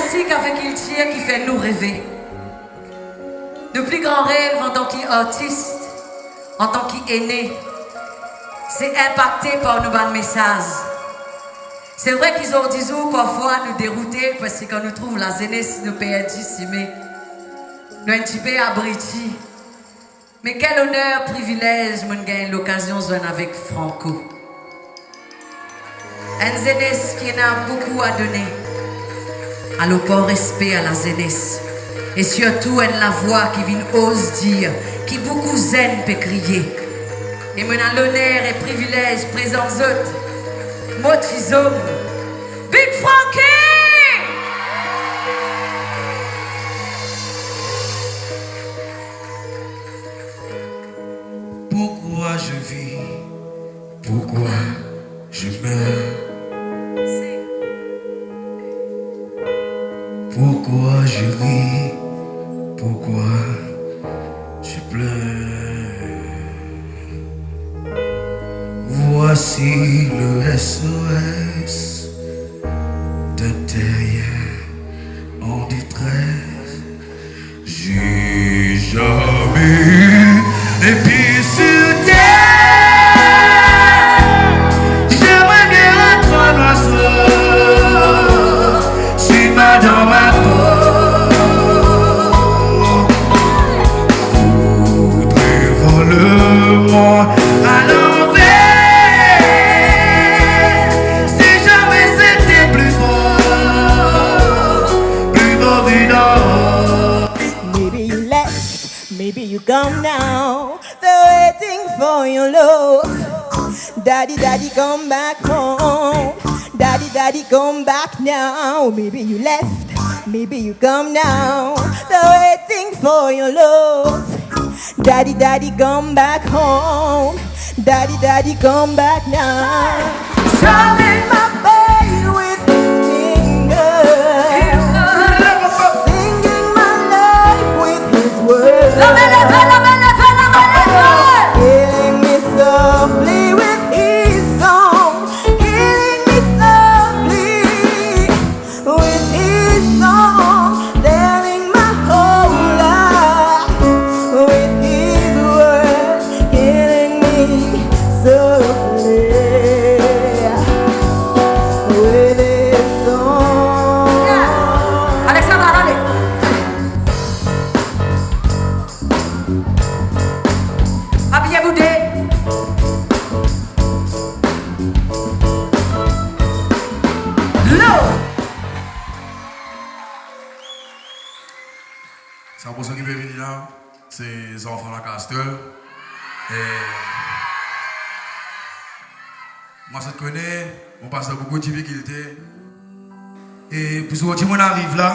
musique avec il tient qui fait nous rêver. Le plus grand rêve en tant qu'artiste, en tant qu'aîné, c'est impacté par nos bons messages. C'est vrai qu'ils ont dit parfois nous dérouter parce que quand nous trouvons la jeunesse de PNJ Simé, nous un petit peu abriti. Mais quel honneur, privilège, mon gagne l'occasion de jouer avec Franco. Un jeunesse qui en a beaucoup à donner. Alors, pour respect à la jeunesse. Et surtout, en la voix qui vient ose dire, qui beaucoup zen peut crier. Et mon a l'honneur et privilège présent autres. Motizom. Big Frankie! Pourquoi je vis? Pourquoi je meurs? Pourquoi je ris? Pourquoi je pleure? Voici le SOS d'un terrien en détresse. J'ai jamais eu et puis sur terre, j'aimerais bien être un oiseau, si mal dans ma peau, voudrais voler le monde à l'envers, si jamais c'était plus beau évident. Maybe you left, maybe you gone now. They're waiting for your love. Daddy, daddy, come back home. Daddy, daddy, come back now. Maybe you left, maybe you come now. They're waiting for your love. Daddy, daddy, come back home. Daddy, daddy, come back now. Charming my baby with his fingers. Singing my life with his words. Killing me softly with his song. Killing me softly with his song. Telling my whole life with his words. Killing me softly with his song. Alexandra, allez. Habillez boudé. L'eau. Ça pour ceux qui veulent venir là, c'est les enfants de la Castel. Et moi, je te connais, on passe beaucoup de difficultés. Et puis, quand on arrive là,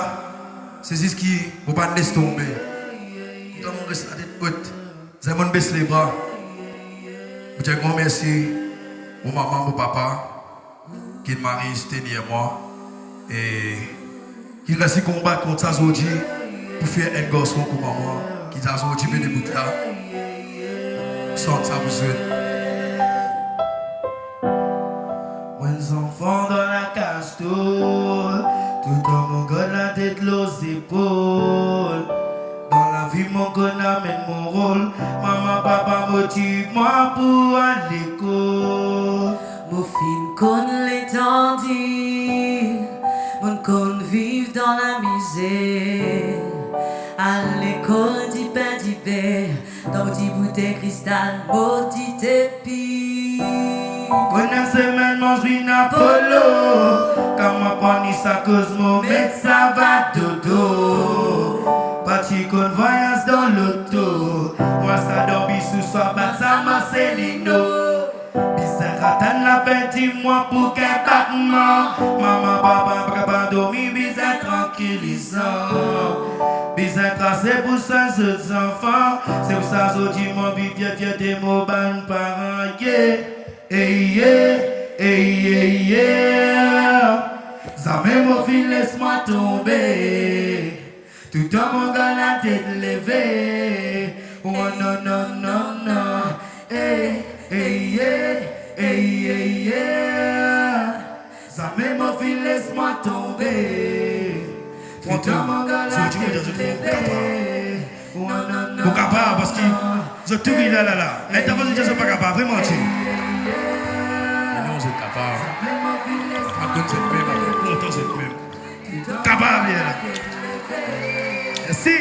c'est ce qui ne faut pas nous laisser tomber. Tout le monde reste la tête haute. C'est mon baisse les bras. Je te grand merci aux maman, aux papa, qui m'a resté derrière moi. Et qui reste combattre contre ça aujourd'hui pour faire un garçon comme moi, qui a aujourd'hui bien des bouts là. Sorte ça vous êtes. Les enfants dans la castoule, tout en mon gars la tête aux épaules. Dans la vie mon gars amène mon rôle. Maman, papa motive-moi pour aller à l'école. Mon film qu'on l'étendue, mon qu'on vive dans la misère. À l'école d'hyper d'hyper, dans petit bouteille cristal, maudit épi. Pendant semaine, mange une Apollo. Quand ma prenais sa Cosmo, mais ça va dodo. Parti qu'on voyage dans l'auto. Moi, ça dormi sous soi, bah ça Marcelino. Bizarre, attends la petite moi pour qu'un battement. Maman, papa, papa, dormi, bizarre, tranquillisant. Bizarre, c'est pour ça, ces enfants. C'est pour ça, aujourd'hui, mon vieux, vieux, des mots, ban parents, yeah. Hey yeah, hey yeah, yeah. Ça même au fil, laisse-moi tomber. Tout en mon gars la tête levée. Oh non, non, non, non. Hey, hey yeah, hey yeah, yeah. Ça même au fil, laisse-moi tomber. Si tu veux dire, je trouve capable. Vous capable parce que je te dis là. Et t'as pas dit que je suis pas capable, vraiment. Mais non, vous êtes capable. Vous êtes même, content, vous êtes même. Capable, là. Merci.